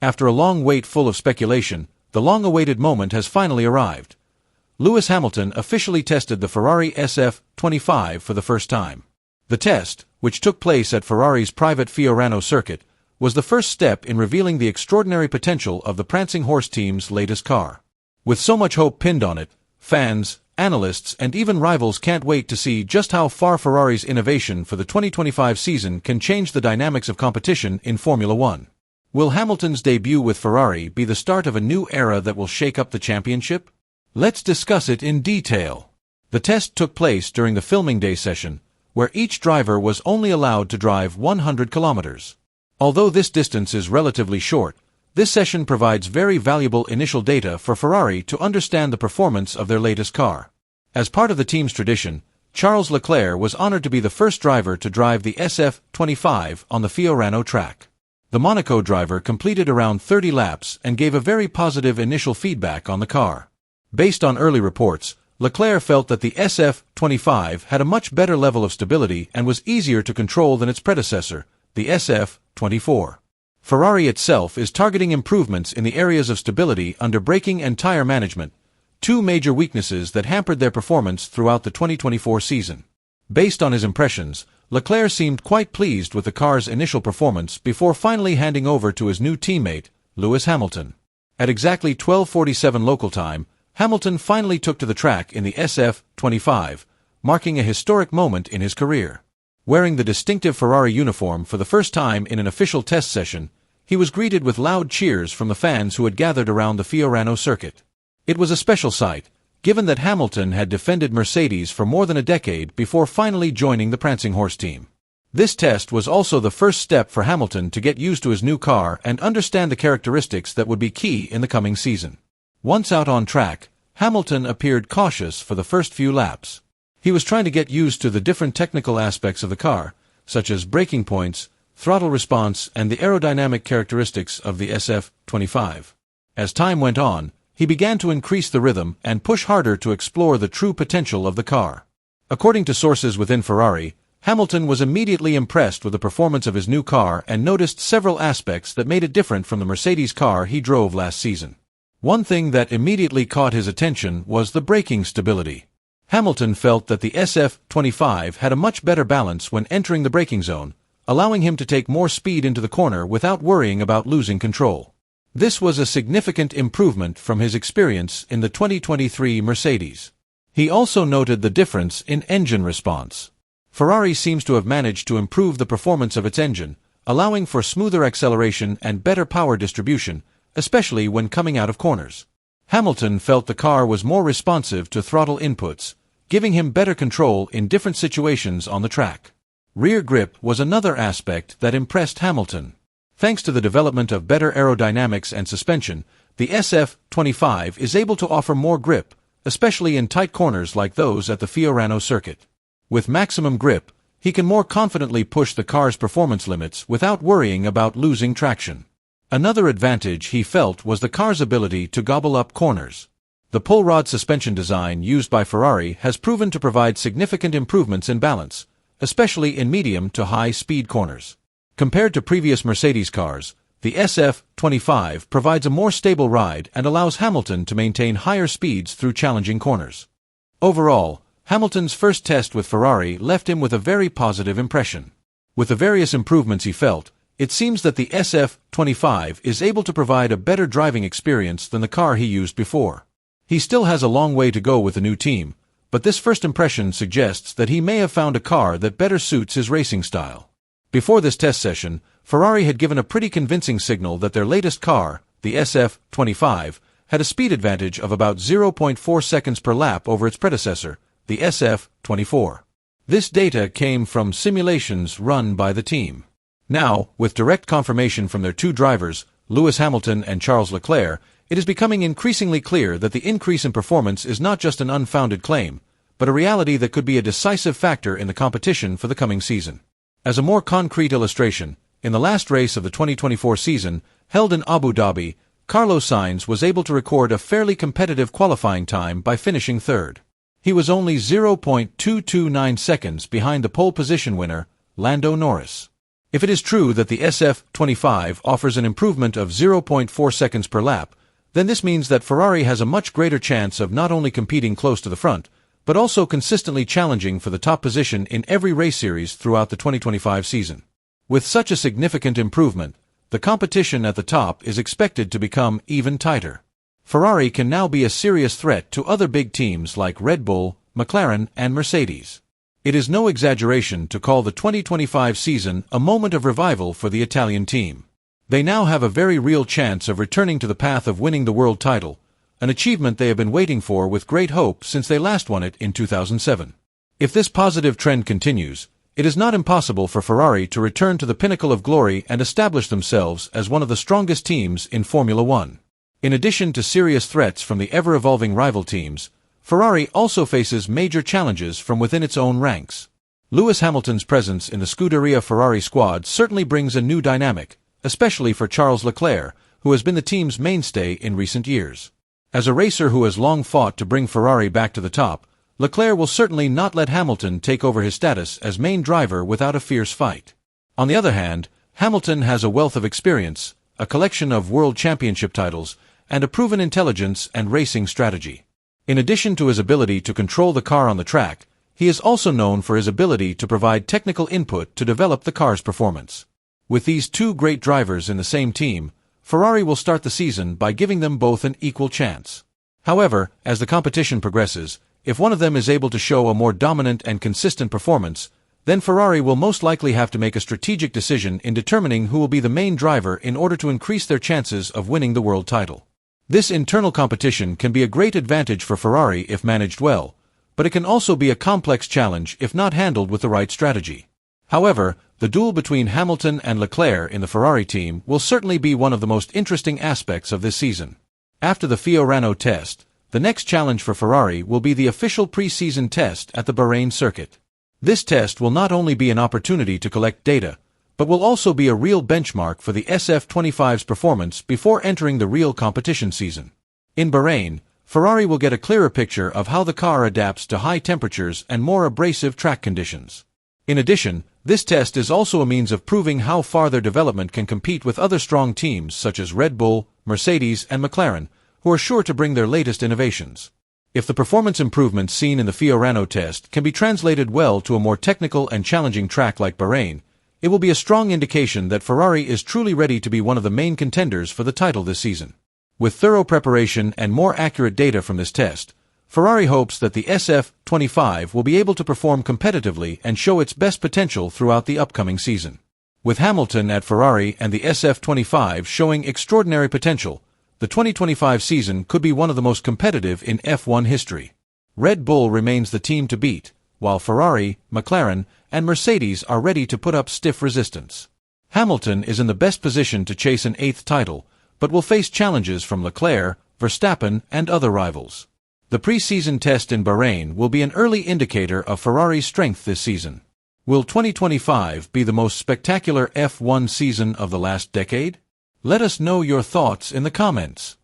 After a long wait full of speculation, the long-awaited moment has finally arrived. Lewis Hamilton officially tested the Ferrari SF-25 for the first time. The test, which took place at Ferrari's private Fiorano circuit, was the first step in revealing the extraordinary potential of the Prancing Horse team's latest car. With so much hope pinned on it, fans, analysts, and even rivals can't wait to see just how far Ferrari's innovation for the 2025 season can change the dynamics of competition in Formula One. Will Hamilton's debut with Ferrari be the start of a new era that will shake up the championship? Let's discuss it in detail. The test took place during the filming day session, where each driver was only allowed to drive 100 kilometers. Although this distance is relatively short, this session provides very valuable initial data for Ferrari to understand the performance of their latest car. As part of the team's tradition, Charles Leclerc was honored to be the first driver to drive the SF-25 on the Fiorano track. The Monaco driver completed around 30 laps and gave a very positive initial feedback on the car. Based on early reports, Leclerc felt that the SF-25 had a much better level of stability and was easier to control than its predecessor, the SF-24. Ferrari itself is targeting improvements in the areas of stability under braking and tire management, two major weaknesses that hampered their performance throughout the 2024 season. Based on his impressions, Leclerc seemed quite pleased with the car's initial performance before finally handing over to his new teammate, Lewis Hamilton. At exactly 12:47 local time, Hamilton finally took to the track in the SF-25, marking a historic moment in his career. Wearing the distinctive Ferrari uniform for the first time in an official test session, he was greeted with loud cheers from the fans who had gathered around the Fiorano circuit. It was a special sight, given that Hamilton had defended Mercedes for more than a decade before finally joining the Prancing Horse team. This test was also the first step for Hamilton to get used to his new car and understand the characteristics that would be key in the coming season. Once out on track, Hamilton appeared cautious for the first few laps. He was trying to get used to the different technical aspects of the car, such as braking points, throttle response, and the aerodynamic characteristics of the SF-25. As time went on, he began to increase the rhythm and push harder to explore the true potential of the car. According to sources within Ferrari, Hamilton was immediately impressed with the performance of his new car and noticed several aspects that made it different from the Mercedes car he drove last season. One thing that immediately caught his attention was the braking stability. Hamilton felt that the SF-25 had a much better balance when entering the braking zone, allowing him to take more speed into the corner without worrying about losing control. This was a significant improvement from his experience in the 2023 Mercedes. He also noted the difference in engine response. Ferrari seems to have managed to improve the performance of its engine, allowing for smoother acceleration and better power distribution, especially when coming out of corners. Hamilton felt the car was more responsive to throttle inputs, giving him better control in different situations on the track. Rear grip was another aspect that impressed Hamilton. Thanks to the development of better aerodynamics and suspension, the SF-25 is able to offer more grip, especially in tight corners like those at the Fiorano circuit. With maximum grip, he can more confidently push the car's performance limits without worrying about losing traction. Another advantage he felt was the car's ability to gobble up corners. The pull rod suspension design used by Ferrari has proven to provide significant improvements in balance, especially in medium to high-speed corners. Compared to previous Mercedes cars, the SF-25 provides a more stable ride and allows Hamilton to maintain higher speeds through challenging corners. Overall, Hamilton's first test with Ferrari left him with a very positive impression. With the various improvements he felt, it seems that the SF-25 is able to provide a better driving experience than the car he used before. He still has a long way to go with the new team, but this first impression suggests that he may have found a car that better suits his racing style. Before this test session, Ferrari had given a pretty convincing signal that their latest car, the SF-25, had a speed advantage of about 0.4 seconds per lap over its predecessor, the SF-24. This data came from simulations run by the team. Now, with direct confirmation from their two drivers, Lewis Hamilton and Charles Leclerc, it is becoming increasingly clear that the increase in performance is not just an unfounded claim, but a reality that could be a decisive factor in the competition for the coming season. As a more concrete illustration, in the last race of the 2024 season, held in Abu Dhabi, Carlos Sainz was able to record a fairly competitive qualifying time by finishing third. He was only 0.229 seconds behind the pole position winner, Lando Norris. If it is true that the SF-25 offers an improvement of 0.4 seconds per lap, then this means that Ferrari has a much greater chance of not only competing close to the front, but also consistently challenging for the top position in every race series throughout the 2025 season. With such a significant improvement, the competition at the top is expected to become even tighter. Ferrari can now be a serious threat to other big teams like Red Bull, McLaren, and Mercedes. It is no exaggeration to call the 2025 season a moment of revival for the Italian team. They now have a very real chance of returning to the path of winning the world title, an achievement they have been waiting for with great hope since they last won it in 2007. If this positive trend continues, it is not impossible for Ferrari to return to the pinnacle of glory and establish themselves as one of the strongest teams in Formula One. In addition to serious threats from the ever-evolving rival teams, Ferrari also faces major challenges from within its own ranks. Lewis Hamilton's presence in the Scuderia Ferrari squad certainly brings a new dynamic, especially for Charles Leclerc, who has been the team's mainstay in recent years. As a racer who has long fought to bring Ferrari back to the top, Leclerc will certainly not let Hamilton take over his status as main driver without a fierce fight. On the other hand, Hamilton has a wealth of experience, a collection of world championship titles, and a proven intelligence and racing strategy. In addition to his ability to control the car on the track, he is also known for his ability to provide technical input to develop the car's performance. With these two great drivers in the same team, Ferrari will start the season by giving them both an equal chance. However, as the competition progresses, if one of them is able to show a more dominant and consistent performance, then Ferrari will most likely have to make a strategic decision in determining who will be the main driver in order to increase their chances of winning the world title. This internal competition can be a great advantage for Ferrari if managed well, but it can also be a complex challenge if not handled with the right strategy. However, the duel between Hamilton and Leclerc in the Ferrari team will certainly be one of the most interesting aspects of this season. After the Fiorano test, the next challenge for Ferrari will be the official pre-season test at the Bahrain circuit. This test will not only be an opportunity to collect data, but will also be a real benchmark for the SF-25's performance before entering the real competition season. In Bahrain, Ferrari will get a clearer picture of how the car adapts to high temperatures and more abrasive track conditions. In addition, this test is also a means of proving how far their development can compete with other strong teams such as Red Bull, Mercedes, and McLaren, who are sure to bring their latest innovations. If the performance improvements seen in the Fiorano test can be translated well to a more technical and challenging track like Bahrain, it will be a strong indication that Ferrari is truly ready to be one of the main contenders for the title this season. With thorough preparation and more accurate data from this test, Ferrari hopes that the SF-25 will be able to perform competitively and show its best potential throughout the upcoming season. With Hamilton at Ferrari and the SF-25 showing extraordinary potential, the 2025 season could be one of the most competitive in F1 history. Red Bull remains the team to beat, while Ferrari, McLaren, and Mercedes are ready to put up stiff resistance. Hamilton is in the best position to chase an eighth title, but will face challenges from Leclerc, Verstappen, and other rivals. The pre-season test in Bahrain will be an early indicator of Ferrari's strength this season. Will 2025 be the most spectacular F1 season of the last decade? Let us know your thoughts in the comments.